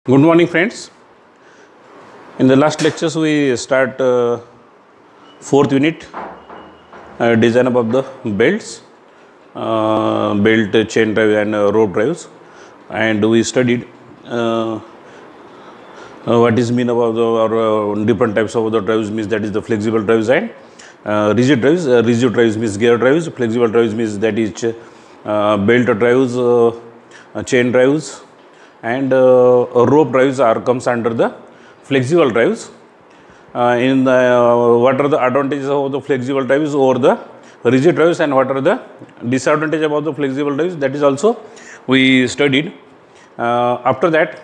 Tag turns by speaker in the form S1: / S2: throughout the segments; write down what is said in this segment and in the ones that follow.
S1: Good morning, friends. In the last lectures, we start fourth unit, design of the belts, belt, chain drive, and rope drives, and we studied what is mean about different types of the drives. Means that is the flexible drives and rigid drives. Rigid drives means gear drives. Flexible drives means that is belt drives, chain drives, and rope drives comes under the flexible drives. What are the advantages of the flexible drives over the rigid drives, and what are the disadvantages about the flexible drives, that is also we studied. After that,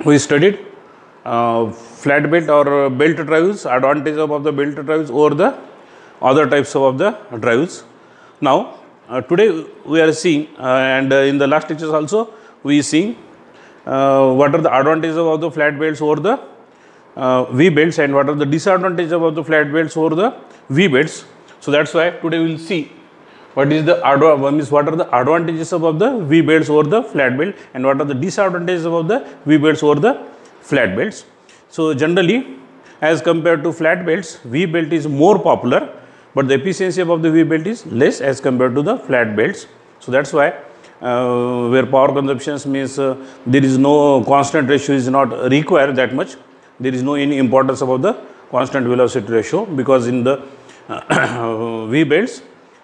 S1: we studied flat belt or belt drives, advantage of the belt drives over the other types of the drives. Now today we are seeing and in the last lectures also we see what are the advantages of the flat belts over the V belts, and what are the disadvantages of the flat belts over the V belts. So that's why today we will see what is the what are the advantages of the V belts over the flat belt, and what are the disadvantages of the V belts over the flat belts. So generally, as compared to flat belts, V belt is more popular, but the efficiency of the V belt is less as compared to the flat belts. So that's why where power consumptions means there is no constant ratio is not required that much. There is no any importance about the constant velocity ratio, because in the V belts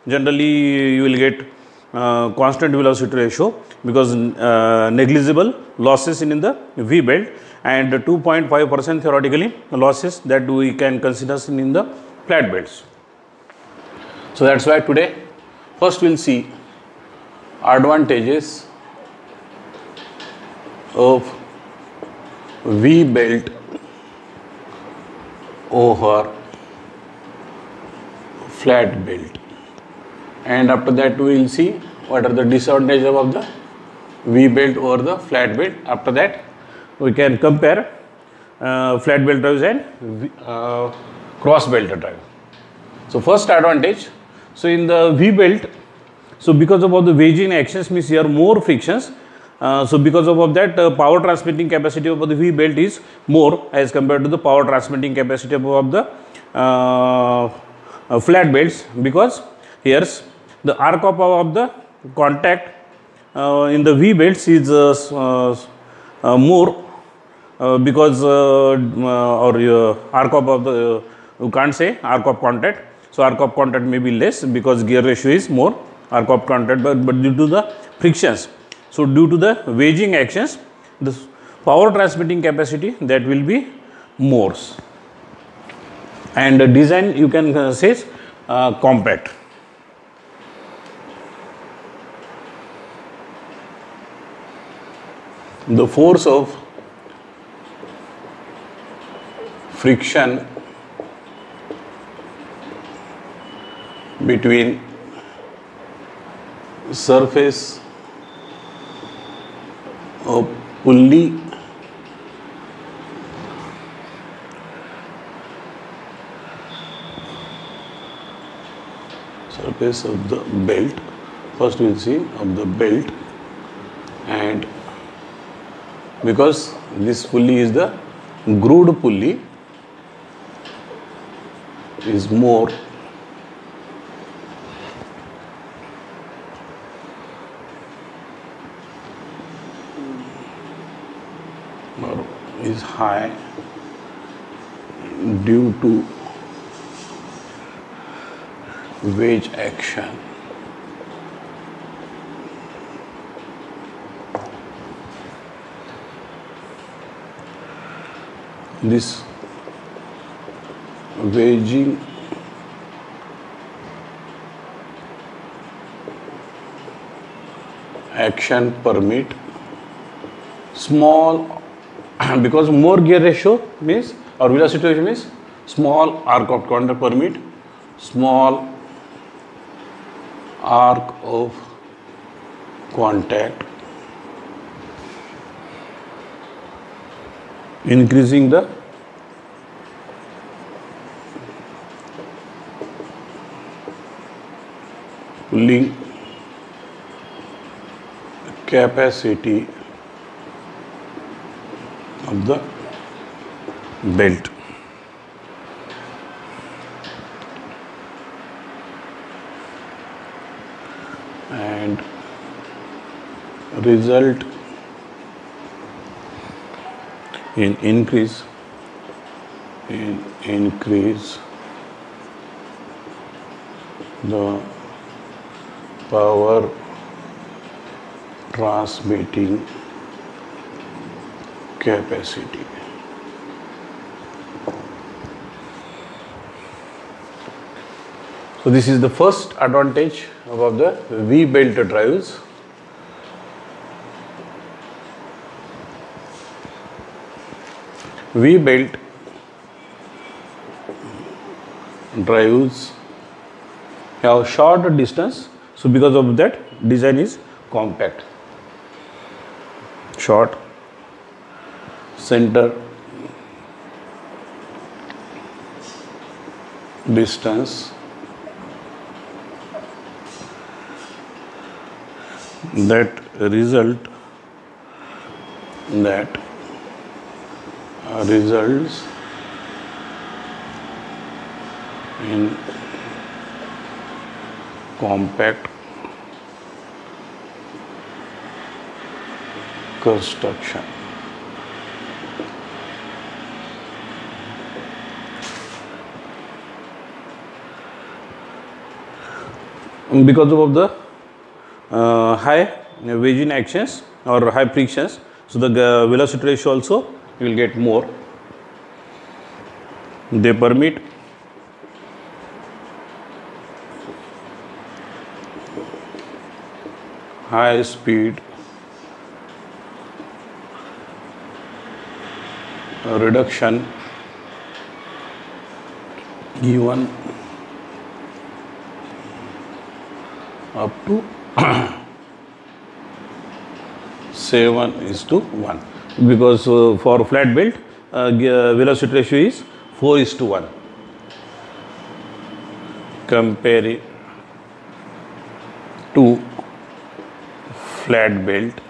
S1: generally you will get constant velocity ratio, because negligible losses in the V belt and 2.5% theoretically losses that we can consider in the flat belts. So that's why today first we'll see advantages of V belt over flat belt, and after that we will see what are the disadvantages of the V belt over the flat belt. After that we can compare flat belt drives and cross belt drive. So first advantage, so in the V belt, so because of the wedging actions means here more frictions. So because of that power transmitting capacity of the V belt is more as compared to the power transmitting capacity of the flat belts, because here the arc of the contact in the V belts is more because arc of the you can't say arc of contact. So arc of contact may be less because gear ratio is more arc of contact, but due to the frictions. So due to the wedging actions, the power transmitting capacity that will be more, and the design you can say compact. The force of friction between surface of pulley surface of the belt, first we will see of the belt, and because this pulley is the grooved pulley is more or is high due to wedge action. This wedging action permit small because more gear ratio means or velocity ratio means small arc of contact permit small arc of contact, increasing the pulling capacity of the belt. And result in increase the power transmitting capacity. So this is the first advantage of the V-belt drives. V-belt drives have short distance, so because of that design is compact. Short center distance that results in compact construction. Because of the high wedging actions or high frictions, so the velocity ratio also will get more. They permit high speed reduction even up to 7:1, because for flat belt velocity ratio is 4:1. Compare to flat belt,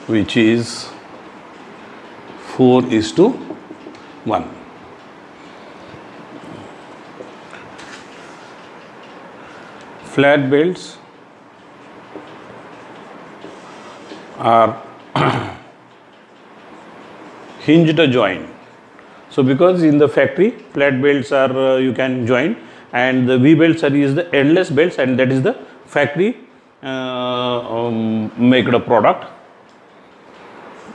S1: which is 4:1. Flat belts are hinged joint. So because in the factory flat belts are you can join, and the V belts is the endless belts, and that is the factory make the product.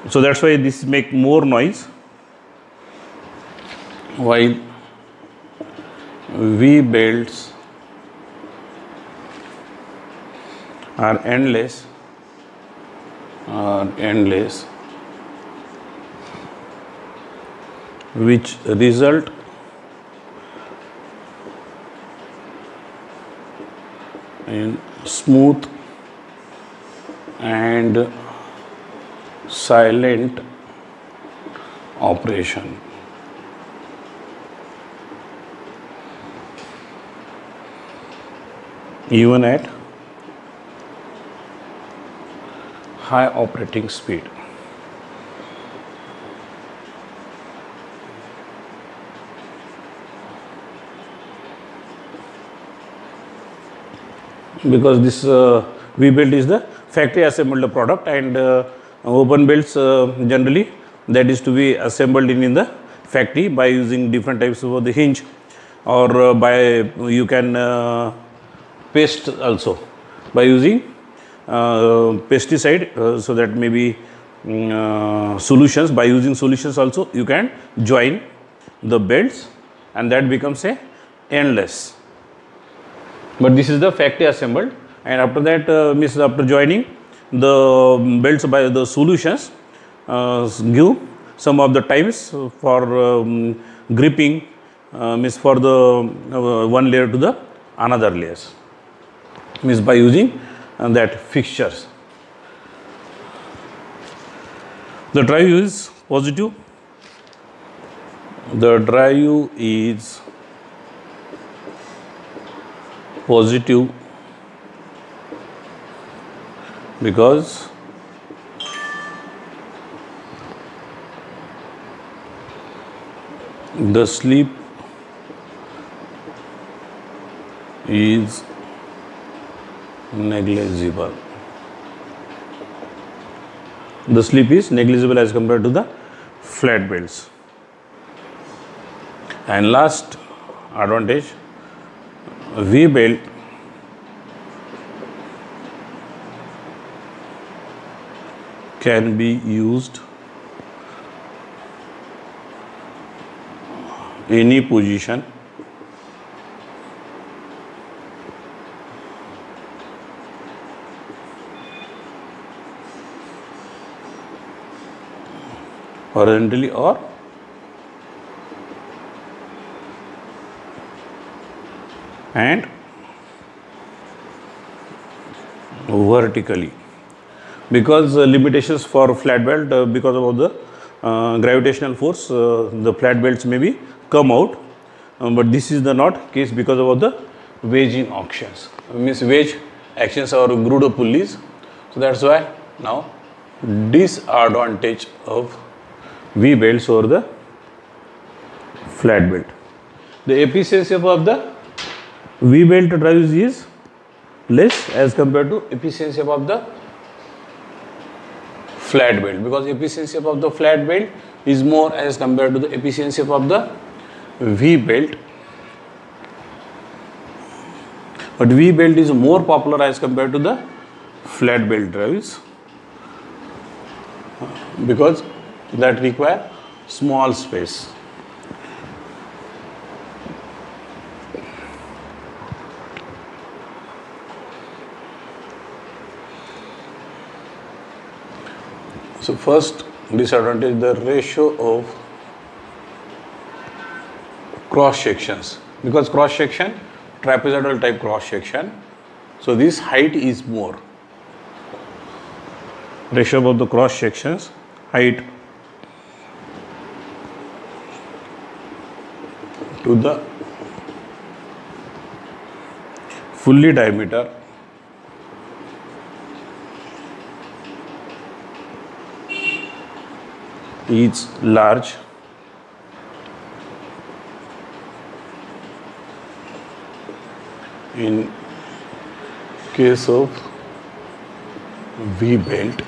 S1: So that's why this make more noise, while V belts are endless, which result in smooth and silent operation. Even at high operating speed. Because this V belt is the factory assembled product, and open belts generally that is to be assembled in the factory by using different types of the hinge, or by you can paste also by using pesticide, so that maybe solutions, by using solutions also you can join the belts, and that becomes a endless. But this is the factory assembled, and after that means after joining the belts by the solutions give some of the times for gripping, means for the one layer to the another layers, means by using that fixtures. The drive is positive. The drive is positive because The slip is negligible. The slip is negligible as compared to the flat belts. And last advantage, V belt can be used any position horizontally or and vertically, because limitations for flat belt, because of the gravitational force, the flat belts may be come out, but this is the not case because of the wedging actions, means wedge actions or groove pulleys. So that's why now disadvantage of V belts over the flat belt. The efficiency of the V belt drives is less as compared to efficiency of the flat belt, because efficiency of the flat belt is more as compared to the efficiency of the V belt. But V belt is more popular as compared to the flat belt drives, because that require small space. So first disadvantage, the ratio of cross sections, because cross section, trapezoidal type cross section, so this height is more. Ratio of the cross sections, height to the fully diameter is large. In case of V belt,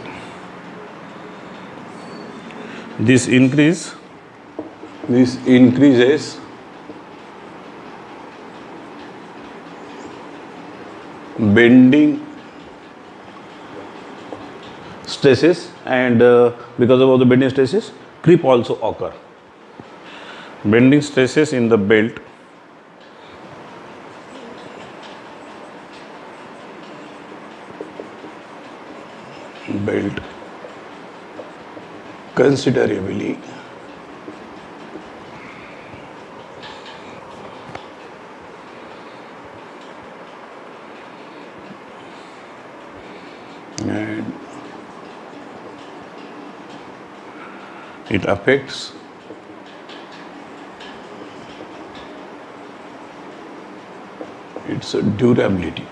S1: this increases bending stresses, and because of the bending stresses, creep also occur. Bending stresses in the belt considerably, and it affects its durability.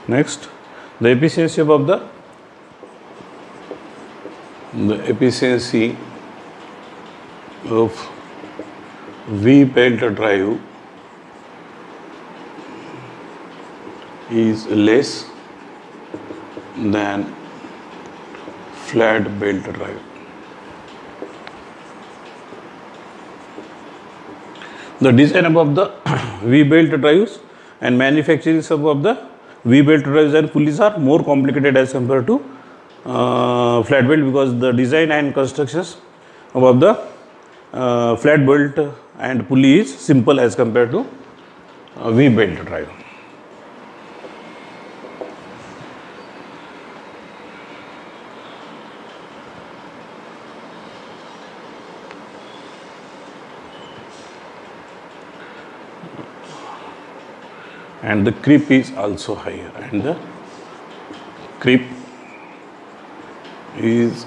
S1: Next, the efficiency of the efficiency of V belt drive is less than flat belt drive. The design of the V belt drives and manufacturing of the V belt drives and pulleys are more complicated as compared to flat belt, because the design and constructions of the flat belt and pulley is simple as compared to V belt drive. And the creep is also higher, and the creep is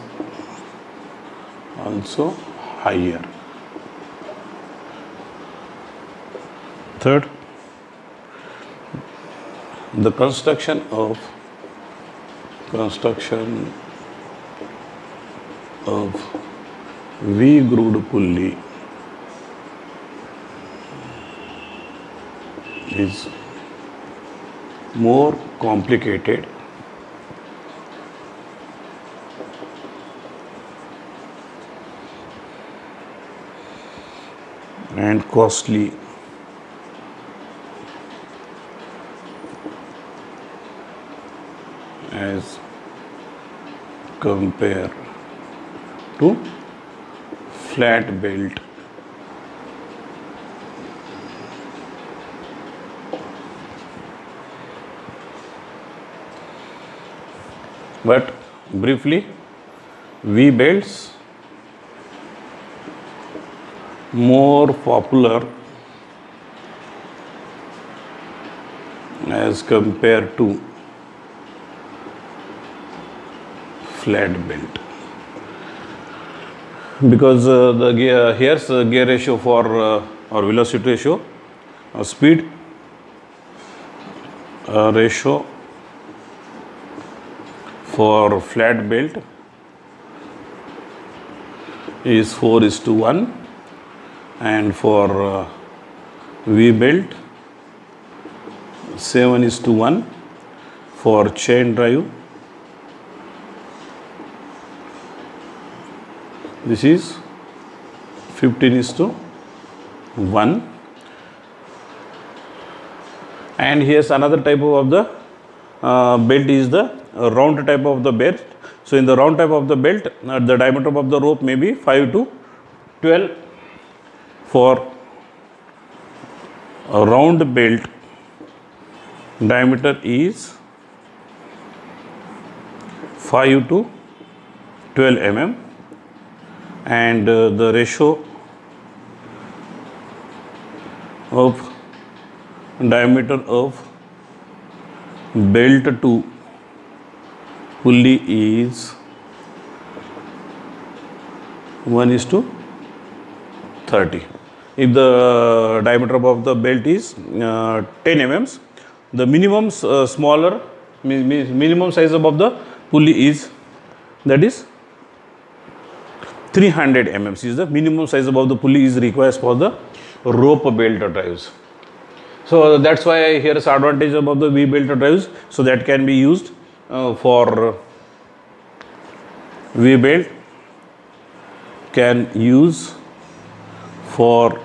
S1: also higher. Third, the construction of V-grooved pulley is more complicated and costly as compared to flat belt but briefly, V belts more popular as compared to flat belt because the gear here's the gear ratio for or velocity ratio, speed ratio for flat belt is 4:1 and for V belt 7:1. For chain drive this is 15:1. And here's another type of the belt is the round type of the belt. So in the round type of the belt, the diameter of the rope may be 5 to 12. For a round belt, diameter is 5 to 12 mm, and the ratio of diameter of belt to pulley is 1:30. If the diameter of the belt is 10 mm, the minimum smaller minimum size of the pulley is, that is 300 mm is the minimum size of the pulley is required for the rope belt drives. So that's why here is advantage about the V belt drives. So that can be used for V belt can use for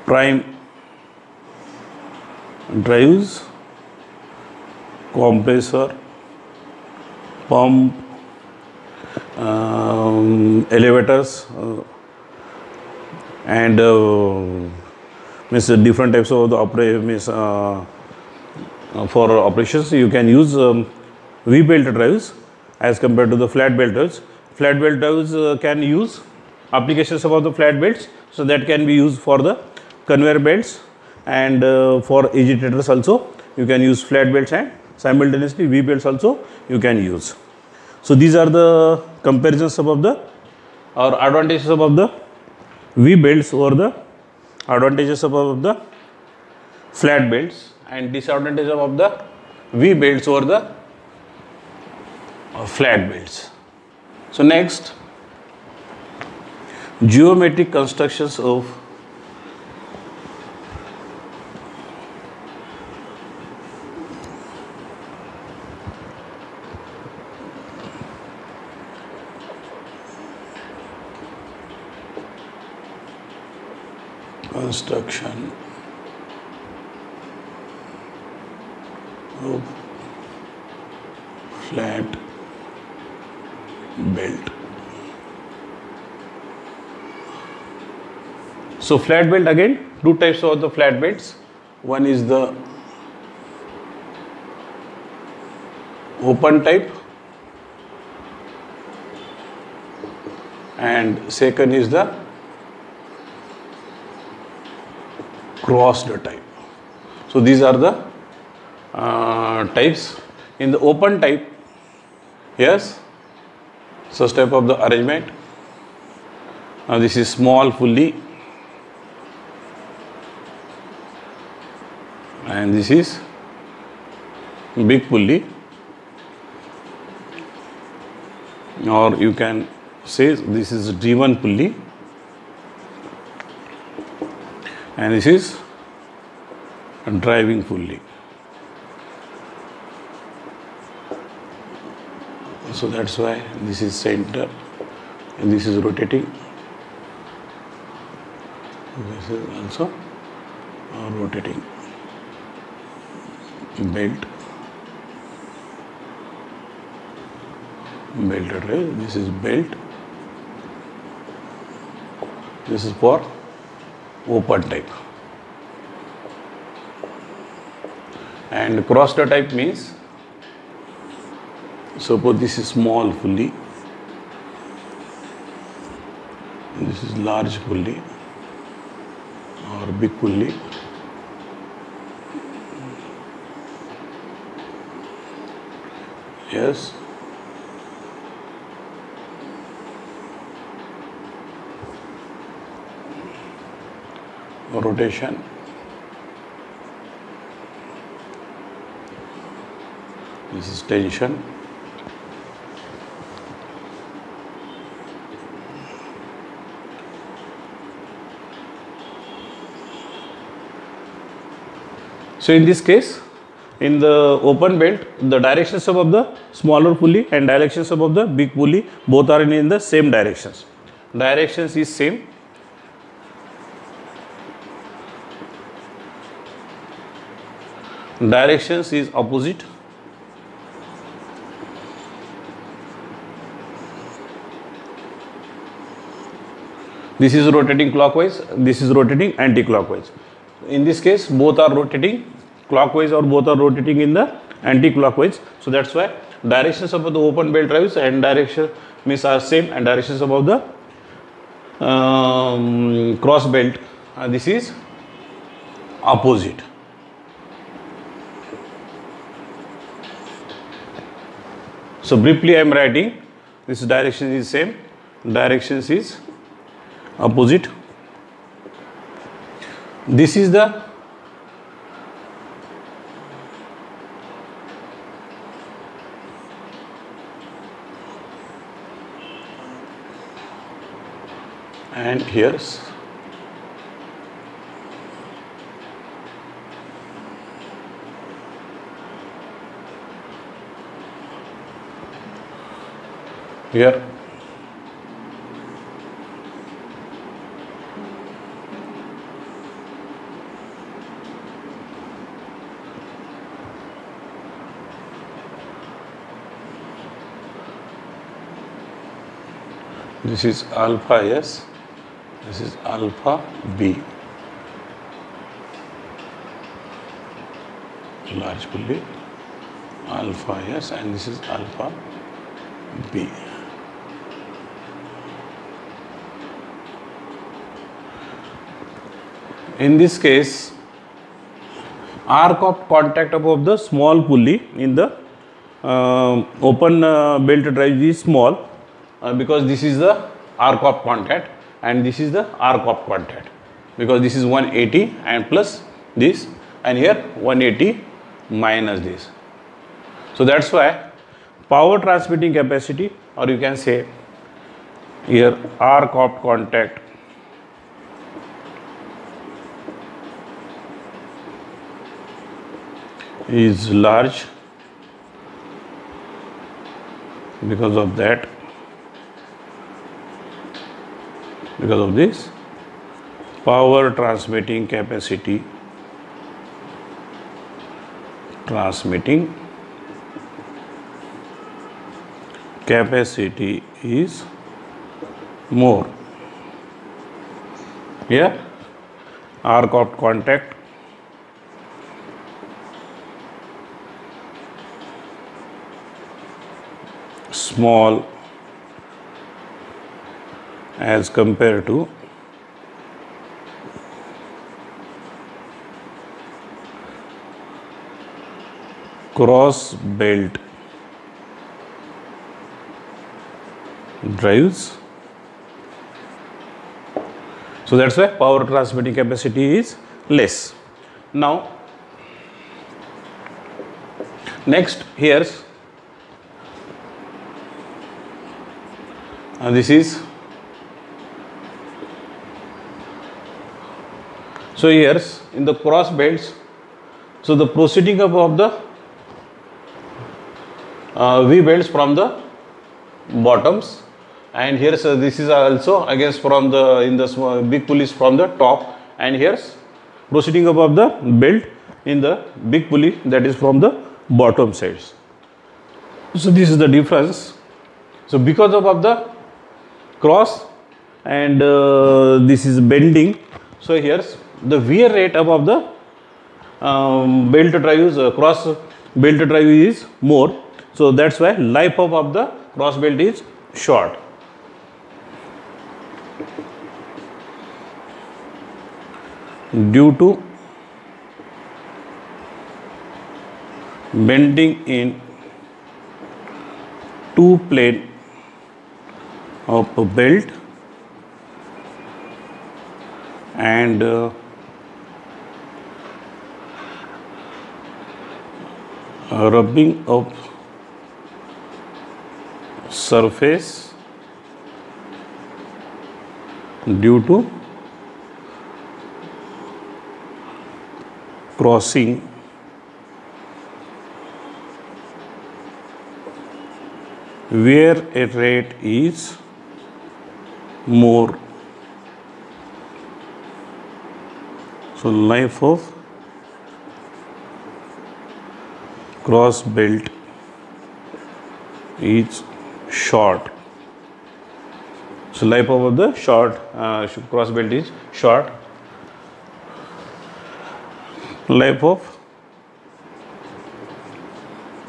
S1: prime drives, compressor, pump, elevators, and means different types of the for operations. You can use V belt drives as compared to the flat belt drives. Flat belt drives can use applications about the flat belts, so that can be used for the conveyor belts and for agitators also you can use flat belts, and simultaneously V belts also you can use. So these are the comparisons about the or advantages about the V belts over the advantages about the flat belts and disadvantages of the V belts over the flat belts. So next, geometric constructions of flat belt. So flat belt, again two types of the flat belts. One is the open type and second is the crossed type. So these are the types. In the open type, yes, such type of the arrangement. Now this is small pulley and this is big pulley, or you can say this is D1 pulley and this is a driving pulley. So that's why this is center and this is rotating. This is also rotating belt. Belted rail. This is belt. This is for open type. And crossed type means, suppose this is small pulley, this is large pulley or big pulley. Yes. Rotation. This is tension. So in this case, in the open belt, the direction sum of the smaller pulley and direction sum of the big pulley both are in the same directions. Directions is same. Directions is opposite. This is rotating clockwise, this is rotating anti-clockwise. In this case, both are rotating clockwise or both are rotating in the anti-clockwise. So that's why directions of the open belt drives and direction means are same, and directions of the cross belt this is opposite. So briefly I am writing, this direction is same, directions is opposite. This is the and here's here. This is alpha S, this is alpha B, large pulley, alpha S, and this is alpha B. In this case, arc of contact above the small pulley in the open belt drive is small because this is the arc of contact and this is the arc of contact, because this is 180 and plus this, and here 180 minus this. So that's why power transmitting capacity, or you can say here arc of contact is large. Because of that, because of this, power transmitting capacity is more. Here arc of contact small as compared to cross belt drives. So that's why power transmitting capacity is less. Now Next, here's this is, so here's in the cross belts, so the proceeding up of the V belts from the bottoms, and here's this is also against from the in the small, big pulleys from the top, and here's proceeding above the belt in the big pulley, that is from the bottom sides. So this is the difference. So because of the cross and this is bending, so here's the wear rate above the belt drives, cross belt drive is more, so that's why life of the cross belt is short. Due to bending in two plane of a belt and rubbing of surface due to crossing wear rate is more. So life of cross belt is short. So life of the short cross belt is short. Life of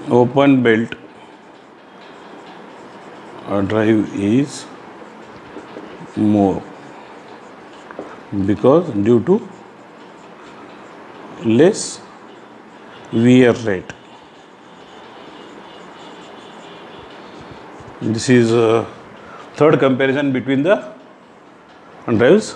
S1: open belt drive is more because due to less wear rate. This is a third comparison between the drives.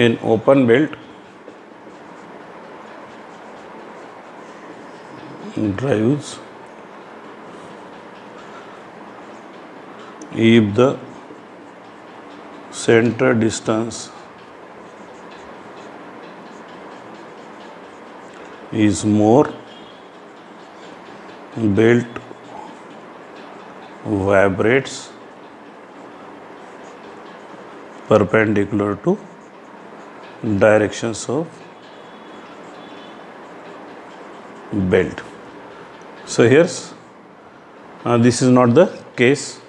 S1: In open belt drives, if the center distance is more, belt vibrates perpendicular to directions of belt. So here's this is not the case.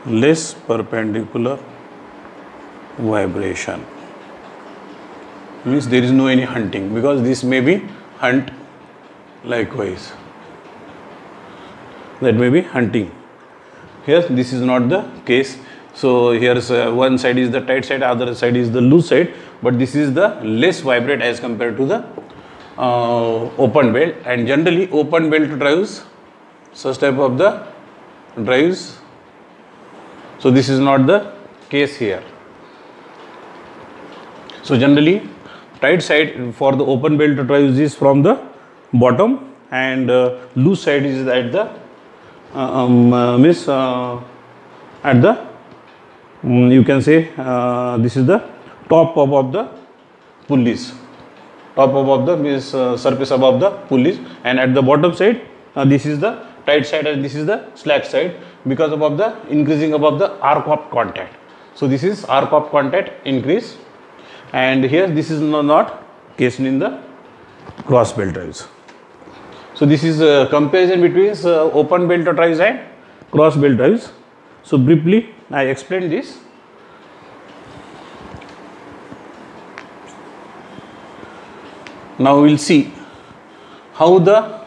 S1: Less perpendicular vibration means there is no any hunting, because this may be hunt likewise, that may be hunting. Here this is not the case. So here's one side is the tight side, other side is the loose side, but this is the less vibrate as compared to the open belt. And generally open belt drives, such type of the drives, so this is not the case here. So generally tight side for the open belt drives is from the bottom, and loose side is at the at the you can say this is the top above the pulleys, top above the surface above the pulleys, and at the bottom side this is the tight side and this is the slack side, because above the increasing above the arc of contact. So this is arc of contact increase, and here this is not case in the cross belt drives. So this is a comparison between open belt drives and cross belt drives. So briefly I explained this. Now we will see how the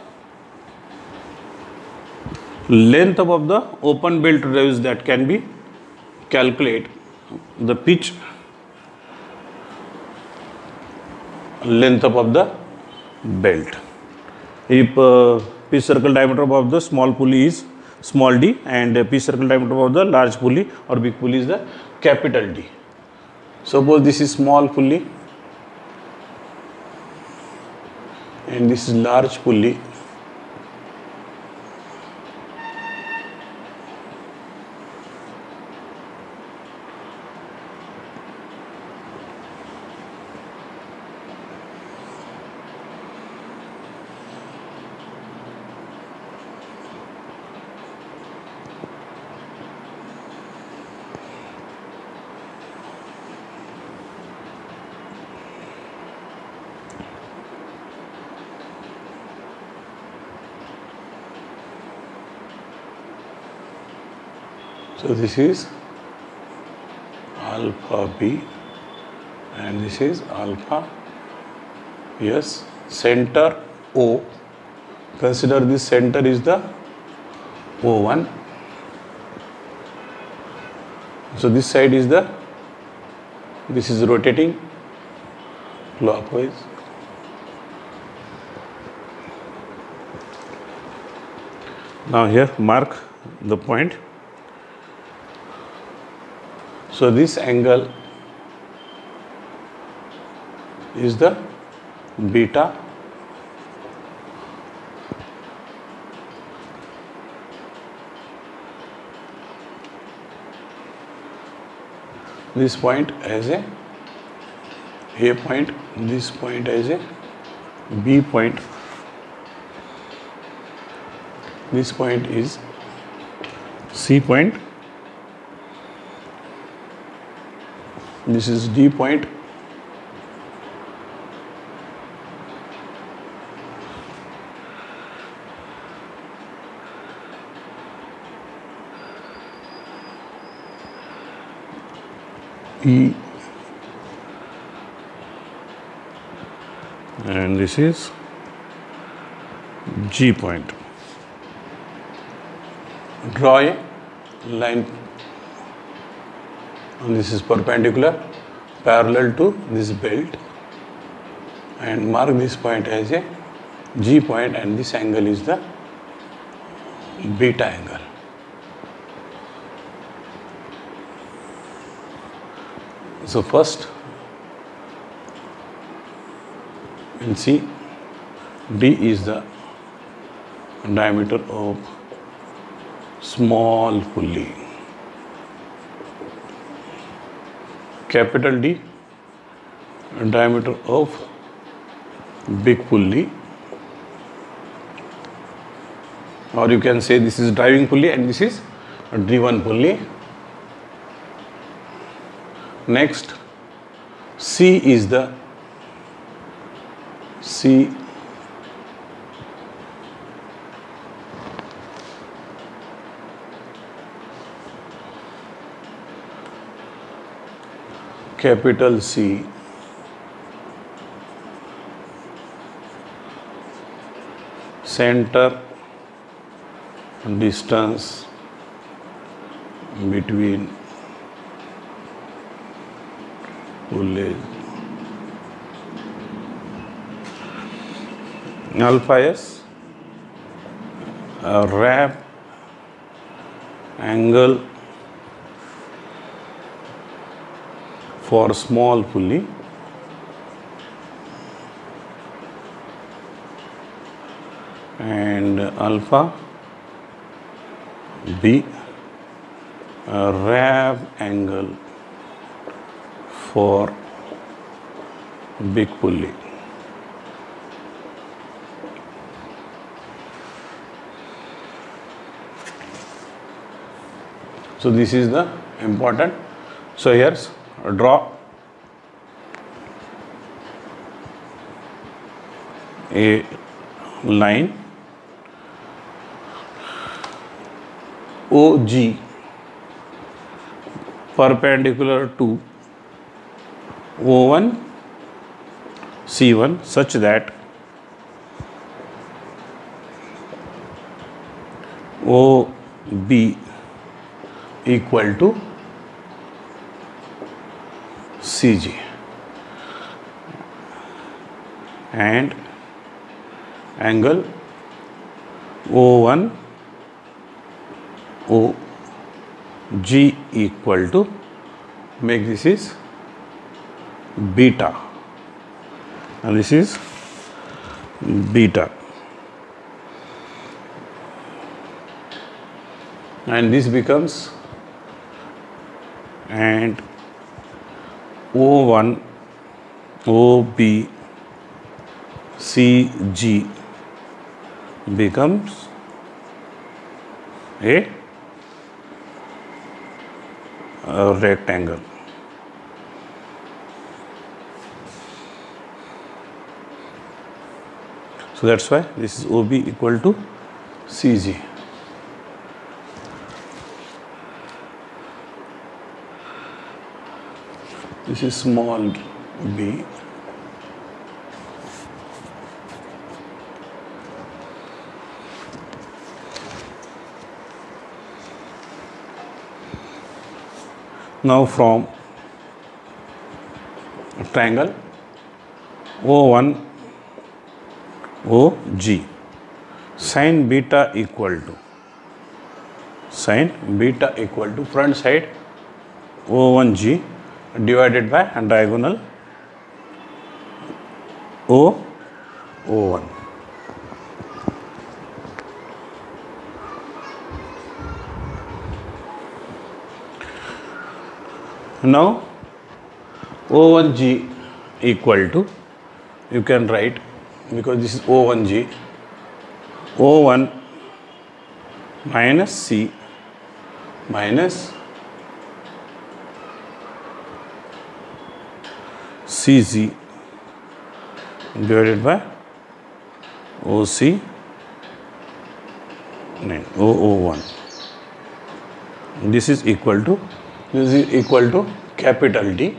S1: length of the open belt drives that can be calculate the pitch length of the belt. If pitch circle diameter of the small pulley is small d and pitch circle diameter of the large pulley or big pulley is the capital D. Suppose this is small pulley and this is large pulley. So this is alpha B and this is alpha S. Center O. Consider this center is the O1. So this side is this is rotating clockwise. Now here mark the point. So this angle is the beta. This point as a point, this point as a B point. This point is C point. This is D point. E and this is G point. Draw a line and this is perpendicular parallel to this belt and mark this point as a G point and this angle is the beta angle. So first you will see D is the diameter of small pulley. Capital D diameter of big pulley, or you can say this is driving pulley and this is a driven pulley. Next C is the capital C center distance between pulleys. Alpha S wrap angle for small pulley, and alpha B wrap angle for big pulley. So this is the important. So here's draw a line OG perpendicular to O1 C1 such that OB equal to CG and angle O1 OG equal to, make this is beta and this is beta, and this becomes, and O1 OB CG becomes a rectangle. So that's why this is OB equal to CG. This is small b. Now from triangle O1 OG, sin beta equal to front side O1G divided by diagonal O1. Now O1G equal to, you can write, because this is O1G, O1 minus C minus CG divided by OC O01. This is equal to capital D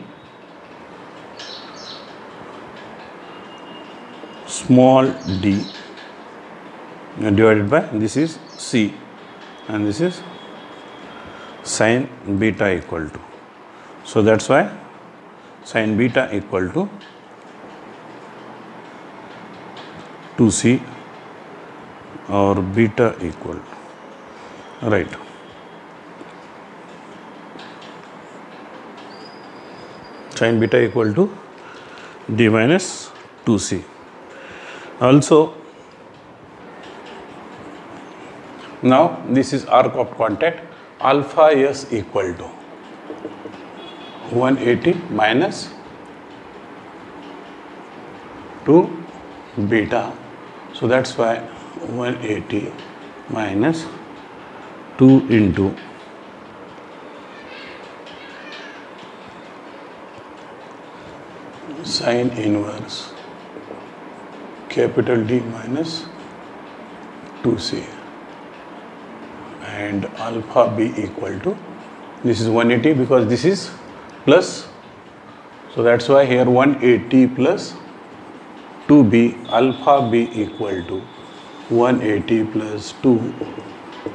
S1: small d divided by, this is C and this is sin beta equal to. So that's why sin beta equal to 2C or beta equal, right. Sin beta equal to D minus 2C. Also, now this is arc of contact, alpha S equal to 180 minus 2 beta. So that's why 180 minus 2 into sin inverse capital D minus 2C and alpha B equal to, this is 180 because this is plus, so that's why here 180 plus 2B, alpha B equal to 180 plus 2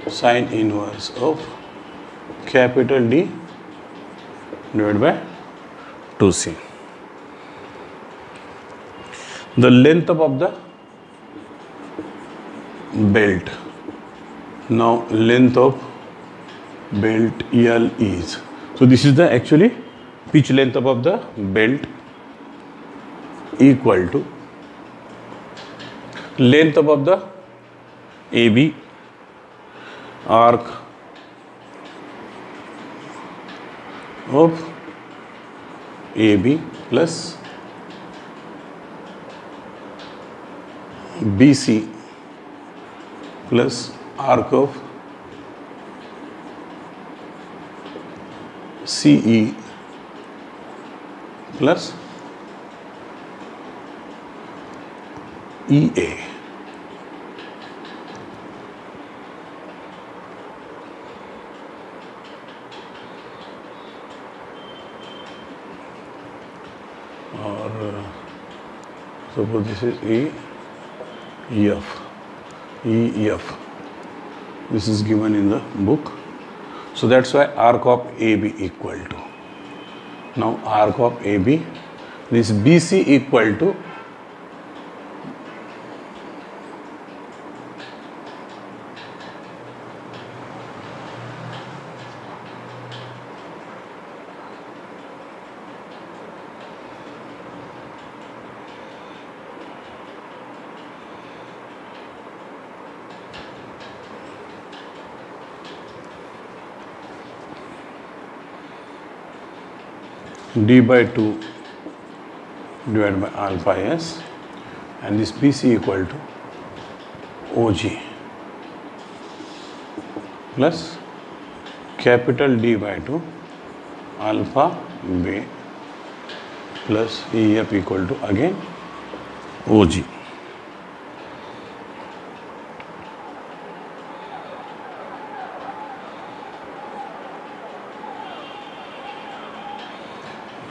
S1: sin inverse of capital D divided by 2C. The length of the belt, now length of belt L is, so this is the actually pitch length of the belt equal to length of the AB arc of AB plus BC plus arc of CE plus EA. or suppose this is EF. This is given in the book. So that's why arc of AB equal to. Now arc of AB, this BC equal to D by 2 divided by alpha S, and this BC equal to OG plus capital D by 2 alpha B plus EF equal to again OG.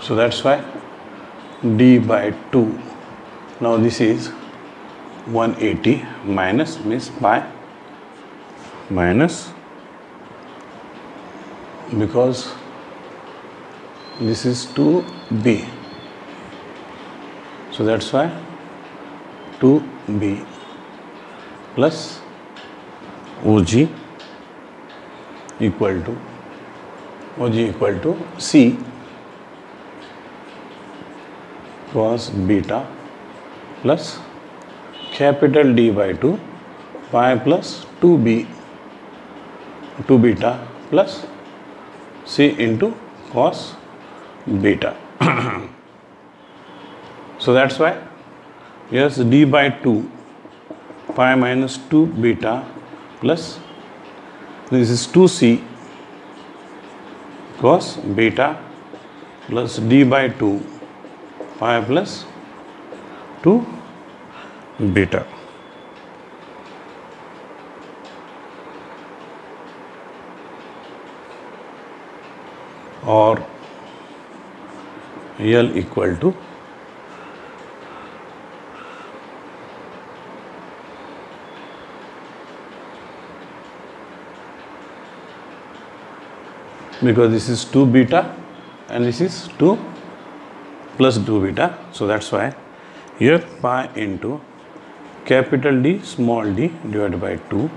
S1: So that's why D by 2. Now this is 180 minus means pi minus, because this is 2B. So that's why 2B plus OG equal to C cos beta plus capital D by 2 pi plus 2 beta plus C into cos beta. So that's why, yes, D by 2 pi minus 2 beta plus this is 2C cos beta plus D by 2 pi plus 2 beta. Or L equal to because this is 2 beta and this is 2 plus 2 beta. So that's why here pi into capital D small d divided by 2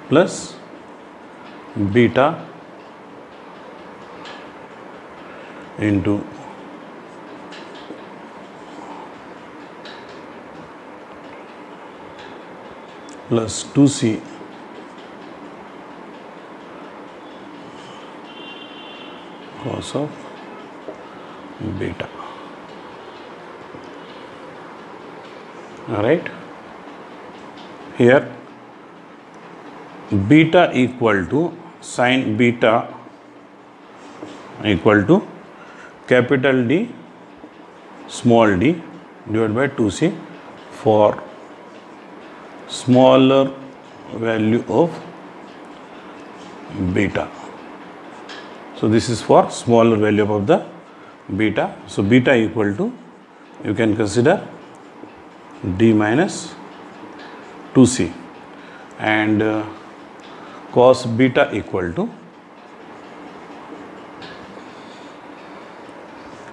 S1: plus beta into plus 2C cos of beta. All right, here beta equal to sin beta equal to capital D small d divided by 2C for smaller value of beta. So this is for smaller value of the beta. So beta equal to, you can consider D minus 2C, and cos beta equal to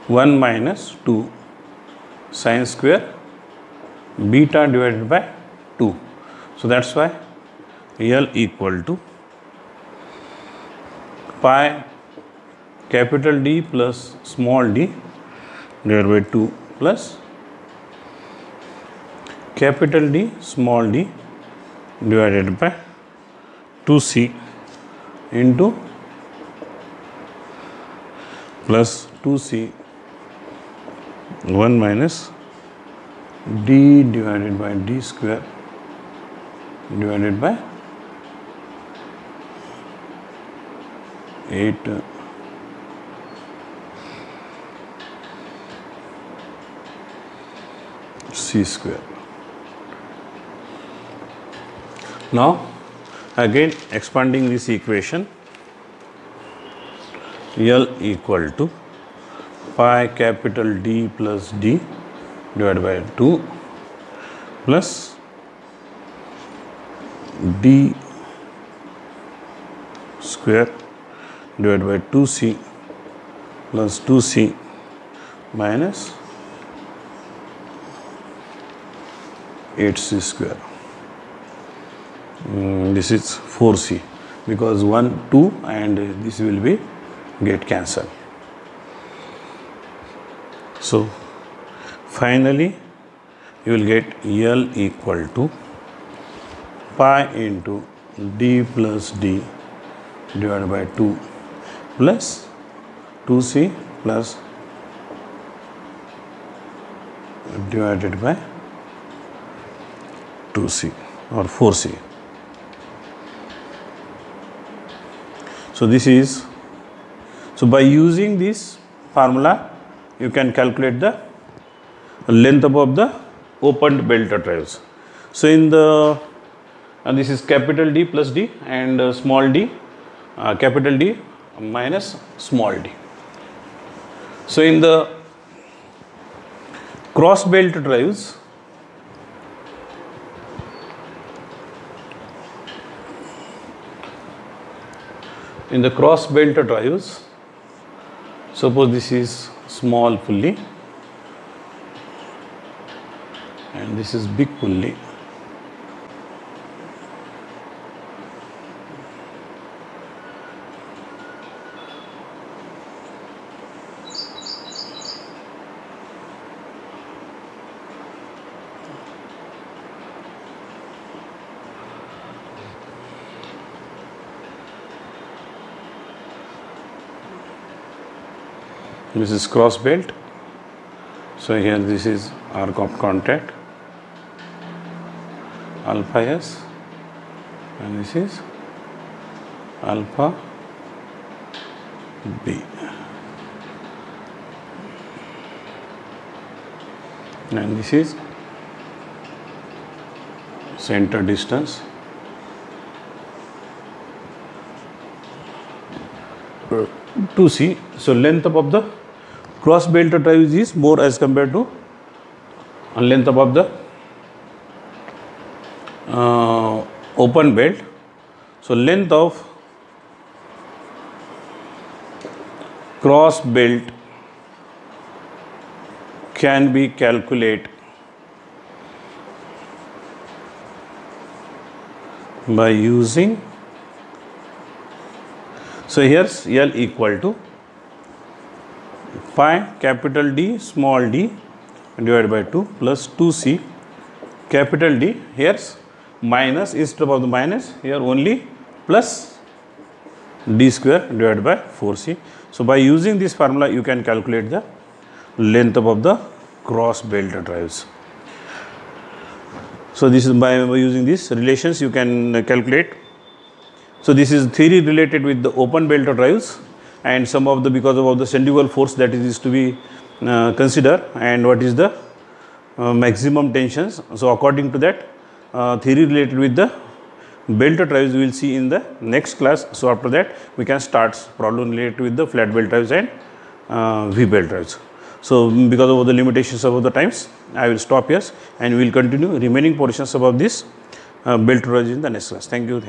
S1: 1 minus 2 sin square beta divided by 2. So that's why L equal to pi capital D plus small d divided by 2 plus capital D small d divided by 2C into plus 2C 1 minus d divided by d square divided by 8 C square. Now again expanding this equation, L equal to pi capital D plus D divided by 2 plus D square divided by 2C plus 2C minus 8C square. This is 4C because 1, 2 and this will be get cancelled. So finally you will get L equal to pi into D plus D divided by 2 plus 2C plus divided by 2C or 4C. So this is, so by using this formula you can calculate the length of the opened belt drives. So in the, and this is capital D plus D and small d, capital D minus small d. So in the cross belt drives, suppose this is small pulley and this is big pulley. This is cross belt. So here this is arc of contact alpha S and this is alpha B and this is center distance 2C. So length of the cross belt drives is more as compared to length of the open belt. So length of cross belt can be calculated by using, so here's L equal to pi capital D small d divided by 2 plus 2C capital D, here's minus, instead of the minus here only plus D square divided by 4C. So by using this formula you can calculate the length of the cross belt drives. So this is by using these relations you can calculate. So this is theory related with the open belt drives and some of the, because of the centrifugal force that is to be considered and what is the maximum tensions. So according to that theory related with the belt drives we will see in the next class. So after that we can start problem related with the flat belt drives and V belt drives. So because of the limitations of the times I will stop here and we will continue remaining portions about this belt drives in the next class. Thank you.